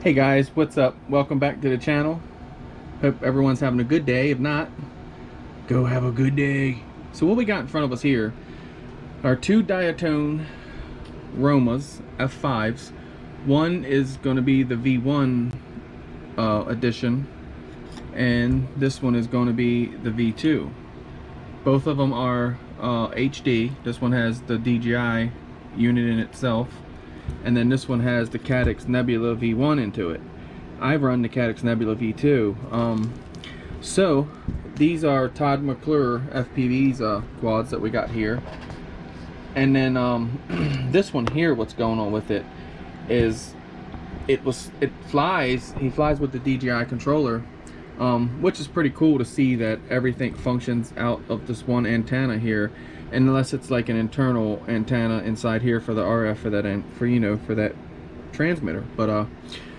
Hey guys, what's up? Welcome back to the channel. Hope everyone's having a good day. If not, go have a good day. So what we got in front of us here are two Diatone Romas F5s. One is going to be the V1 edition, and this one is going to be the V2. Both of them are HD. This one has the DJI unit in itself, and then this one has the Caddx Nebula V1 into it. I run the Caddx Nebula V2. So these are Todd Mclure FPVs quads that we got here. And then this one here, what's going on with it is he flies with the DJI controller, which is pretty cool to see that everything functions out of this one antenna here, unless it's like an internal antenna inside here for the RF for that for that transmitter. But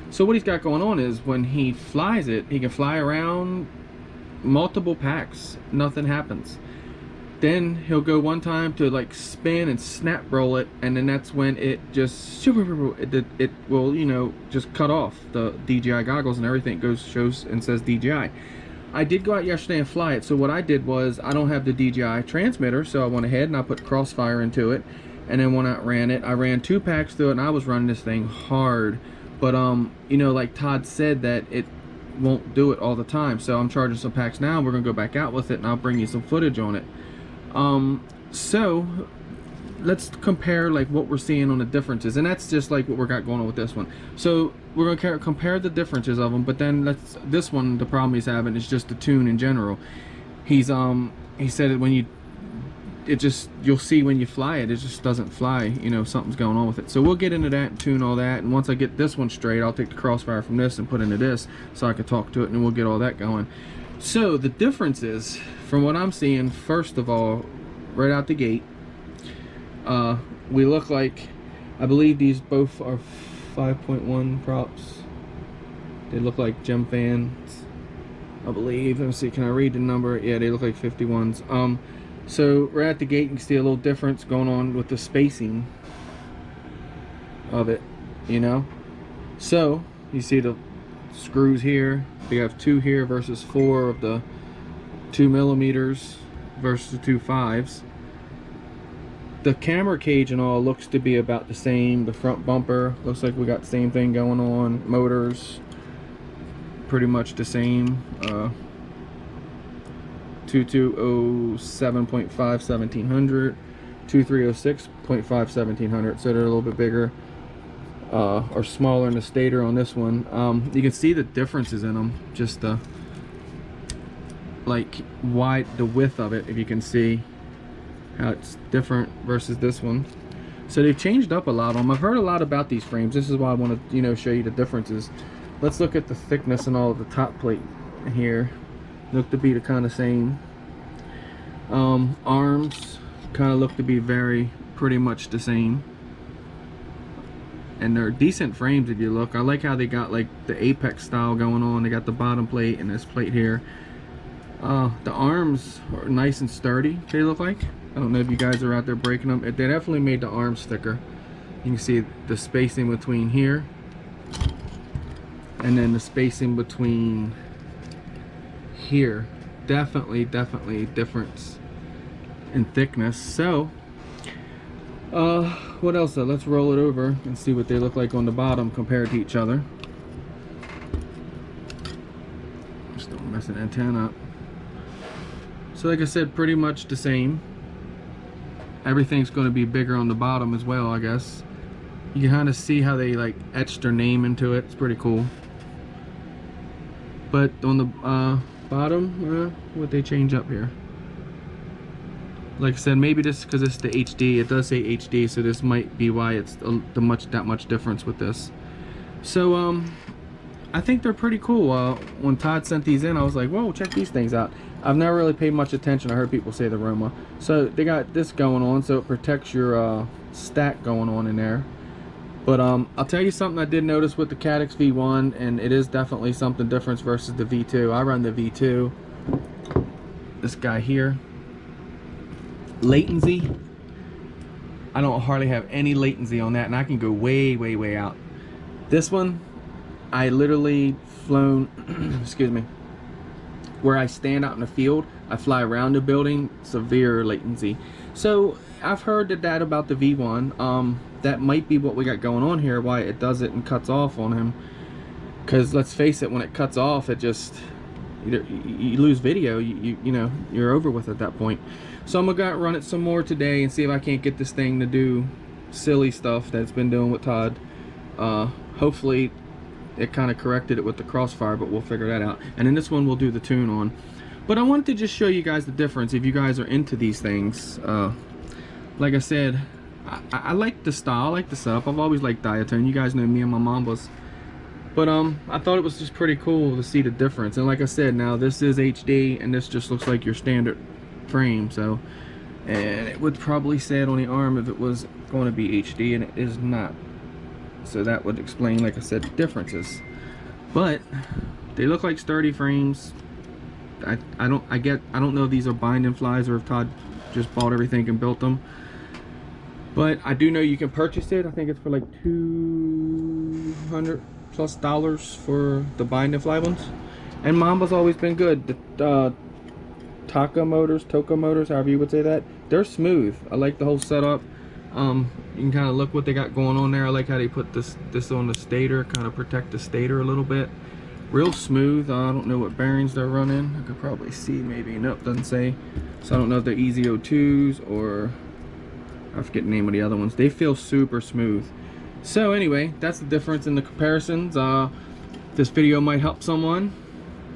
so what he's got going on is when he flies it, he can fly around multiple packs, nothing happens. Then he'll go one time to like spin and snap roll it, and then that's when it just it will just cut off the DJI goggles and everything. Shows and says DJI. I did go out yesterday and fly it. So what I did was, I don't have the DJI transmitter, so I went ahead and I put Crossfire into it, and then when I ran it, I ran 2 packs through it, and I was running this thing hard. But like Todd said, that it won't do it all the time, so I'm charging some packs now. We're gonna go back out with it, and I'll bring you some footage on it. So let's compare like what we're seeing on the differences, and that's just like what we got going on with this one. So we're gonna compare the differences of them, but then this one, the problem he's having is just the tune in general. He said it when you'll see when you fly it, it just doesn't fly, something's going on with it. So we'll get into that and tune all that, and once I get this one straight, I'll take the Crossfire from this and put into this so I can talk to it, and we'll get all that going. So the difference is, from what I'm seeing, first of all, right out the gate, we look like, I believe these both are 5.1 props. They look like Gemfans, I believe. Let me see, can I read the number? Yeah, they look like 51s. So right at the gate, you can see a little difference going on with the spacing of it, So you see the screws here. We have 2 here versus 4 of the 2mm versus the 2 5s. The camera cage and all looks to be about the same. The front bumper looks like we got the same thing going on. Motors pretty much the same. 2207.5 1700, 2306.5 1700. So they're a little bit bigger or smaller in the stator on this one. You can see the differences in them, just the the width of it, if you can see how it's different versus this one. So they've changed up a lot on them. I've heard a lot about these frames. This is why I want to show you the differences. Let's look at the thickness and all of the top plate here. Look to be the kind of same. Arms kind of look to be pretty much the same, and they're decent frames if you look. I like how they got like the Apex style going on. They got the bottom plate and this plate here. The arms are nice and sturdy, they look like. I don't know if you guys are out there breaking them. They definitely made the arms thicker. You can see the spacing between here, and then the spacing between here. Definitely difference in thickness. So what else though? Let's roll it over and see what they look like on the bottom compared to each other. Just don't mess an antenna up. So like I said, pretty much the same. Everything's going to be bigger on the bottom as well, I guess. You can kind of see how they like etched their name into it. It's pretty cool. But on the bottom, what they change up here? Like I said, maybe this because it's the HD. It does say HD, so this might be why it's that much difference with this. So I think they're pretty cool. When Todd sent these in, I was like, whoa, check these things out. I've never really paid much attention. I heard people say the Roma. So they got this going on, so it protects your stack going on in there. But I'll tell you something I did notice with the Caddx V1, and it is definitely something different versus the V2. I run the V2. This guy here. Latency. I don't hardly have any latency on that, and I can go way out. This one, I literally flown, excuse me, where I stand out in the field, I fly around the building, severe latency. So I've heard that about the V1. That might be what we got going on here, why it does it and cuts off on him. Because let's face it, when it cuts off, it just, you lose video, you know, you're over with at that point. So I'm gonna run it some more today and see if I can't get this thing to do silly stuff that it's been doing with Todd. Hopefully it kind of corrected it with the Crossfire, but we'll figure that out. And then this one we'll do the tune on. But I wanted to just show you guys the difference if you guys are into these things. Like I said, I like the style, I like the setup. I've always liked Diatone. You guys know me and my Mambas. But I thought it was just pretty cool to see the difference. And like I said, now this is HD and this just looks like your standard frame. So, and it would probably say it on the arm if it was going to be HD, and it is not. So that would explain, like I said, the differences. But they look like sturdy frames. I don't know if these are binding flies or if Todd just bought everything and built them. But I do know you can purchase it. I think it's for like $200+ for the binding fly ones. And Mamba's always been good. The Toka motors, however you would say that, they're smooth. I like the whole setup. You can kind of look what they got going on there. I like how they put this on the stator, kind of protect the stator a little bit. Real smooth. I don't know what bearings they're running. I could probably see maybe. Nope, doesn't say. So I don't know if they're EZ02s or I forget the name of the other ones. They feel super smooth. So anyway, that's the difference in the comparisons. This video might help someone.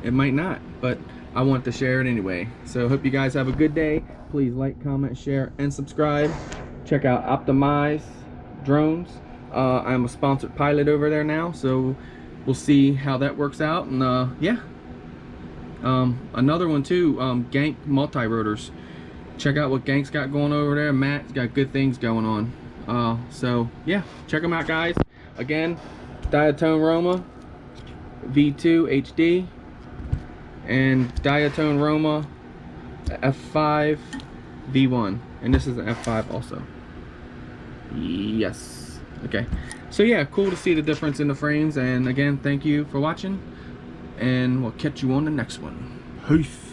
It might not, but I want to share it anyway. So hope you guys have a good day. Please like, comment, share, and subscribe. Check out Optimize Drones. I'm a sponsored pilot over there now, so we'll see how that works out. And yeah, another one too, Gank multi-rotors. Check out what Gank's got going over there. Matt's got good things going on. So yeah, check them out, guys. Again, Diatone Roma V2 HD and Diatone Roma F5 V1, and this is an F5 also. Yes. Okay. So yeah, cool to see the difference in the frames. And again, thank you for watching, and we'll catch you on the next one. Peace.